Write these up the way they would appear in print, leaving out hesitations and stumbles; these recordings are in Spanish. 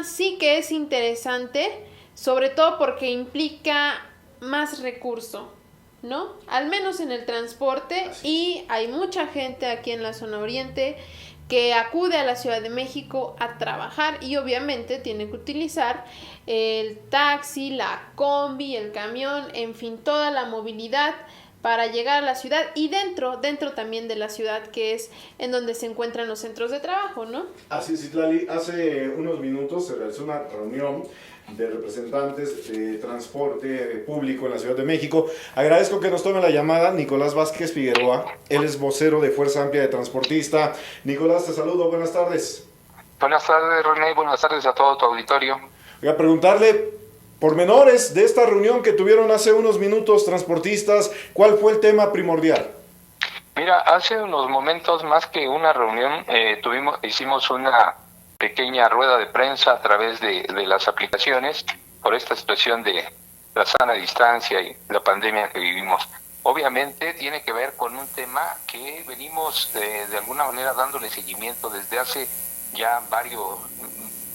tema sí que es interesante, sobre todo porque implica más recurso, ¿no? Al menos en el transporte. Y hay mucha gente aquí en la zona oriente que acude a la Ciudad de México a trabajar y obviamente tiene que utilizar el taxi, la combi, el camión, en fin, toda la movilidad para llegar a la ciudad y dentro también de la ciudad, que es en donde se encuentran los centros de trabajo, ¿no? Así es, Itlali. Hace unos minutos se realizó una reunión de representantes de transporte público en la Ciudad de México. Agradezco que nos tome la llamada Nicolás Vázquez Figueroa. Él es vocero de Fuerza Amplia de Transportista. Nicolás, te saludo. Buenas tardes. Buenas tardes, René. Buenas tardes a todo tu auditorio. Voy a preguntarle pormenores de esta reunión que tuvieron hace unos minutos transportistas. ¿Cuál fue el tema primordial? Mira, hace unos momentos, más que una reunión, hicimos una pequeña rueda de prensa a través de las aplicaciones por esta situación de la sana distancia y la pandemia que vivimos. Obviamente tiene que ver con un tema que venimos de alguna manera dándole seguimiento desde hace ya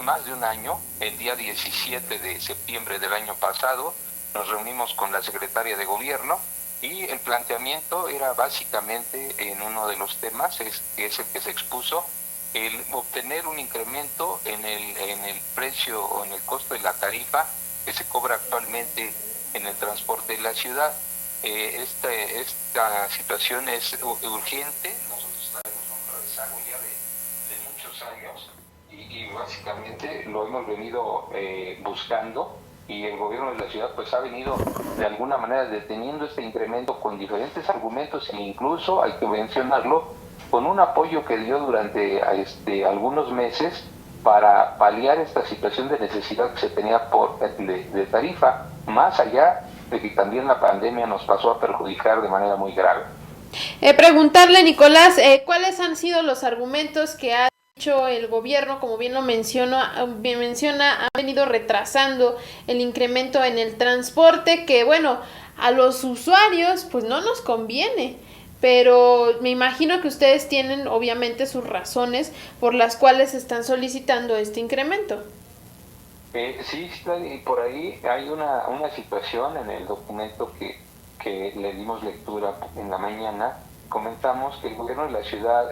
más de un año. El día 17 de septiembre del año pasado nos reunimos con la secretaria de Gobierno y el planteamiento era básicamente en uno de los temas, que es el que se expuso, el obtener un incremento en el precio o en el costo de la tarifa que se cobra actualmente en el transporte de la ciudad. Esta situación es urgente. Nosotros tenemos un rezago ya de muchos años y básicamente lo hemos venido buscando, y el gobierno de la ciudad pues ha venido de alguna manera deteniendo este incremento con diferentes argumentos e incluso, hay que mencionarlo, con un apoyo que dio durante algunos meses para paliar esta situación de necesidad que se tenía de tarifa, más allá de que también la pandemia nos pasó a perjudicar de manera muy grave. Preguntarle, Nicolás, ¿cuáles han sido los argumentos que ha dicho el gobierno? Como bien menciona, ha venido retrasando el incremento en el transporte, que bueno, a los usuarios pues no nos conviene, pero me imagino que ustedes tienen obviamente sus razones por las cuales están solicitando este incremento. Sí, y por ahí hay una situación en el documento que le dimos lectura en la mañana. Comentamos que el gobierno de la ciudad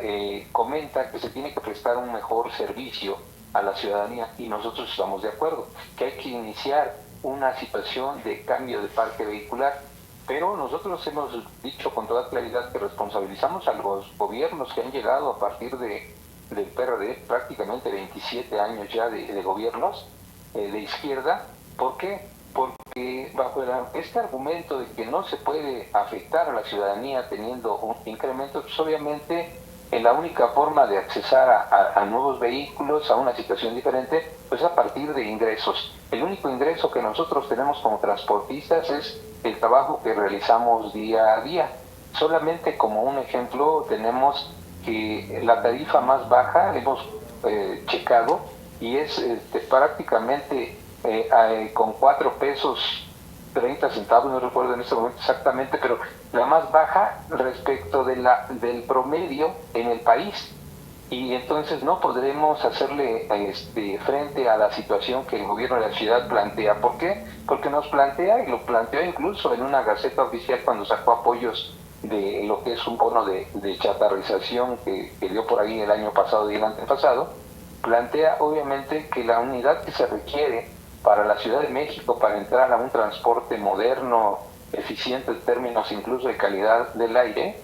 comenta que se tiene que prestar un mejor servicio a la ciudadanía, y nosotros estamos de acuerdo, que hay que iniciar una situación de cambio de parque vehicular, pero nosotros hemos dicho con toda claridad que responsabilizamos a los gobiernos que han llegado a partir del PRD, prácticamente 27 años ya de gobiernos de izquierda. ¿Por qué? Porque bajo este argumento de que no se puede afectar a la ciudadanía teniendo un incremento, pues obviamente la única forma de accesar a nuevos vehículos, a una situación diferente, pues a partir de ingresos. El único ingreso que nosotros tenemos como transportistas es el trabajo que realizamos día a día. Solamente como un ejemplo tenemos que la tarifa más baja, hemos checado, y es prácticamente con 4 pesos 30 centavos, no recuerdo en este momento exactamente, pero la más baja respecto del promedio en el país. Y entonces no podremos hacerle frente a la situación que el gobierno de la ciudad plantea. ¿Por qué? Porque nos plantea, y lo planteó incluso en una gaceta oficial cuando sacó apoyos de lo que es un bono de chatarrización que dio por ahí el año pasado y el antepasado. Plantea obviamente que la unidad que se requiere para la Ciudad de México para entrar a un transporte moderno, eficiente en términos incluso de calidad del aire,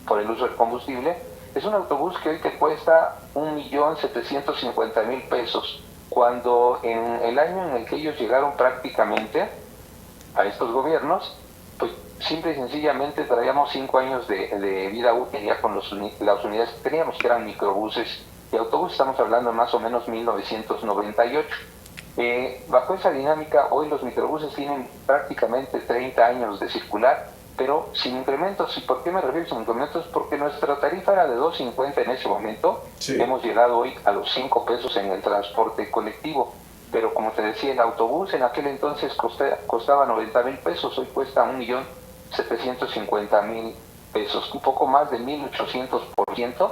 por el uso del combustible, es un autobús que hoy te cuesta 1.750.000 pesos, cuando en el año en el que ellos llegaron prácticamente a estos gobiernos, pues simple y sencillamente traíamos 5 años de vida útil ya con las unidades que teníamos, que eran microbuses y autobús. Estamos hablando más o menos 1998. Bajo esa dinámica, hoy los microbuses tienen prácticamente 30 años de circular, pero sin incrementos. ¿Y por qué me refiero sin incrementos? Porque nuestra tarifa era de 2.50 en ese momento. Sí. Hemos llegado hoy a los 5 pesos en el transporte colectivo, pero como te decía, el autobús en aquel entonces costaba 90.000 pesos, hoy cuesta 1.750.000 pesos, un poco más de 1.800%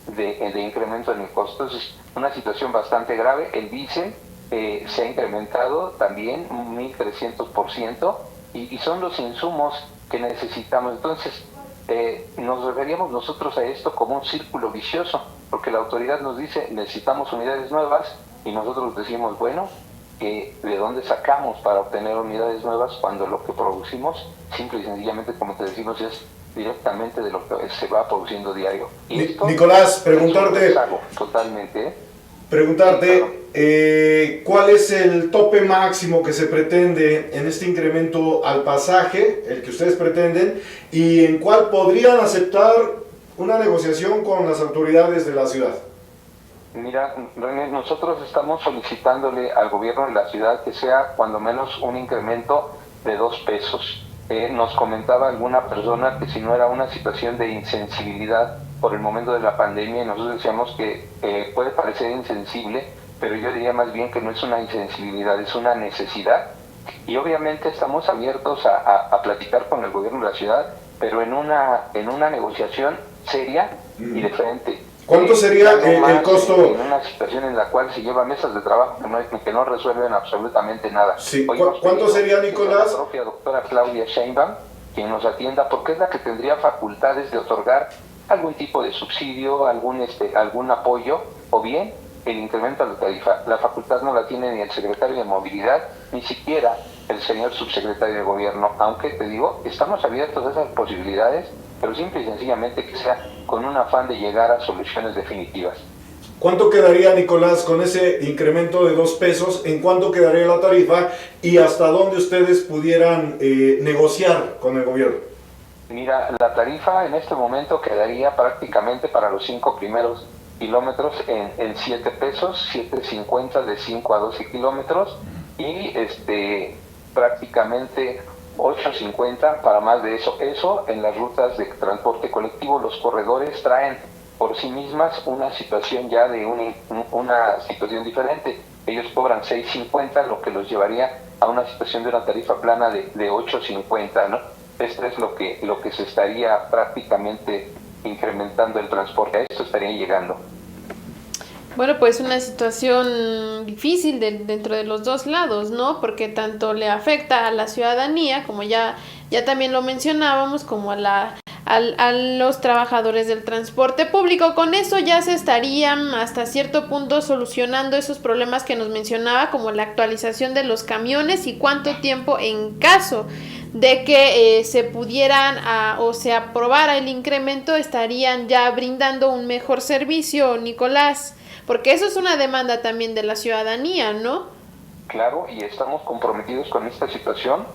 de incremento en el costo. Es una situación bastante grave. El diésel se ha incrementado también un 1.300%, y son los insumos que necesitamos. Entonces, nos referíamos nosotros a esto como un círculo vicioso, porque la autoridad nos dice necesitamos unidades nuevas, y nosotros decimos, bueno, ¿de dónde sacamos para obtener unidades nuevas cuando lo que producimos, simple y sencillamente, como te decimos, es directamente de lo que se va produciendo diario? Y esto, Nicolás, preguntarte, totalmente, ¿cuál es el tope máximo que se pretende en este incremento al pasaje, el que ustedes pretenden, y en cuál podrían aceptar una negociación con las autoridades de la ciudad? Mira, René, nosotros estamos solicitándole al gobierno de la ciudad que sea cuando menos un incremento de 2 pesos. Nos comentaba alguna persona que si no era una situación de insensibilidad por el momento de la pandemia, y nosotros decíamos que puede parecer insensible, pero yo diría más bien que no es una insensibilidad, es una necesidad. Y obviamente estamos abiertos a platicar con el gobierno de la ciudad, pero en una negociación seria y de frente. ¿Cuánto sería el costo? En una situación en la cual se lleva mesas de trabajo que no resuelven absolutamente nada. Sí. ¿Cuánto sería, Nicolás? La propia doctora Claudia Sheinbaum, quien nos atienda, porque es la que tendría facultades de otorgar algún tipo de subsidio, algún apoyo, o bien el incremento de la tarifa. La facultad no la tiene ni el secretario de Movilidad, ni siquiera el señor subsecretario de Gobierno, aunque te digo, estamos abiertos a esas posibilidades, pero simple y sencillamente que sea con un afán de llegar a soluciones definitivas. ¿Cuánto quedaría, Nicolás, con ese incremento de 2 pesos? ¿En cuánto quedaría la tarifa? ¿Y hasta dónde ustedes pudieran negociar con el gobierno? Mira, la tarifa en este momento quedaría prácticamente para los 5 primeros kilómetros en 7 pesos, 7.50 de 5 a 12 kilómetros, y prácticamente 8.50 para más de eso. Eso en las rutas de transporte colectivo. Los corredores traen por sí mismas una situación ya de una situación diferente. Ellos cobran 6.50, lo que los llevaría a una situación de una tarifa plana de 8.50, ¿no? Esto es lo que se estaría prácticamente incrementando el transporte. A esto estaría llegando. Bueno, pues una situación difícil dentro de los dos lados, ¿no? Porque tanto le afecta a la ciudadanía, como ya también lo mencionábamos, como a los trabajadores del transporte público. Con eso ya se estarían hasta cierto punto solucionando esos problemas que nos mencionaba, como la actualización de los camiones y cuánto tiempo, en caso de que se pudieran o se aprobara el incremento, estarían ya brindando un mejor servicio, Nicolás. Porque eso es una demanda también de la ciudadanía, ¿no? Claro, y estamos comprometidos con esta situación.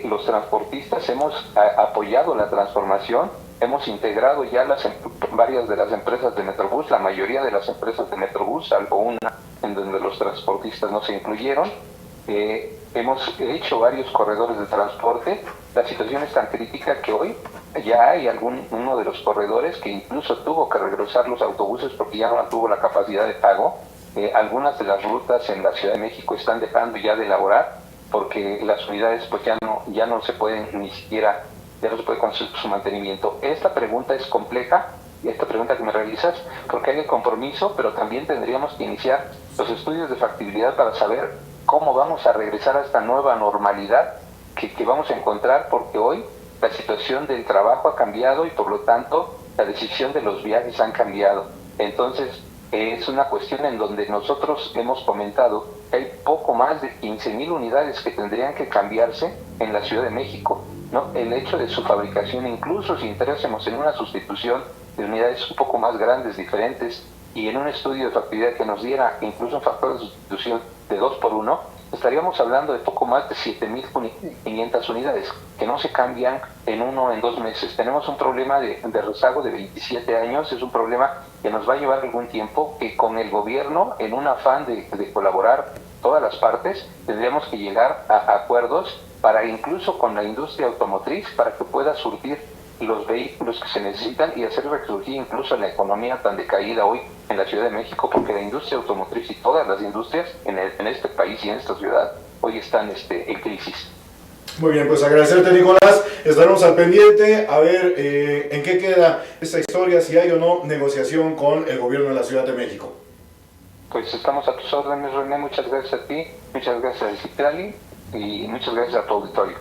Los transportistas hemos apoyado la transformación, hemos integrado ya varias de las empresas de Metrobús, la mayoría de las empresas de Metrobús, salvo una en donde los transportistas no se incluyeron. Hemos hecho varios corredores de transporte. La situación es tan crítica que hoy ya hay uno de los corredores que incluso tuvo que regresar los autobuses porque ya no tuvo la capacidad de pago. Algunas de las rutas en la Ciudad de México están dejando ya de elaborar porque las unidades pues ya no se pueden ni siquiera, ya no se puede con su mantenimiento. Esta pregunta es compleja, esta pregunta que me realizas, porque hay el compromiso, pero también tendríamos que iniciar los estudios de factibilidad para saber cómo vamos a regresar a esta nueva normalidad que vamos a encontrar, porque hoy la situación del trabajo ha cambiado y por lo tanto la decisión de los viajes han cambiado. Entonces es una cuestión en donde nosotros hemos comentado que hay poco más de 15,000 unidades que tendrían que cambiarse en la Ciudad de México, ¿no? El hecho de su fabricación, incluso si entrásemos en una sustitución de unidades un poco más grandes, diferentes, y en un estudio de factibilidad que nos diera incluso un factor de sustitución de 2 por 1, estaríamos hablando de poco más de 7.500 unidades que no se cambian en 1 o en 2 meses. Tenemos un problema de rezago de 27 años, es un problema que nos va a llevar algún tiempo, que con el gobierno, en un afán de colaborar todas las partes, tendríamos que llegar a acuerdos para incluso con la industria automotriz, para que pueda surtir los vehículos que se necesitan y hacer resurgir incluso la economía tan decaída hoy en la Ciudad de México, porque la industria automotriz y todas las industrias en este país y en esta ciudad hoy están en crisis. Muy bien, pues agradecerte, Nicolás. Estaremos al pendiente a ver en qué queda esta historia, si hay o no negociación con el gobierno de la Ciudad de México. Pues estamos a tus órdenes, René, muchas gracias a ti, muchas gracias a Citlali y muchas gracias a tu auditorio.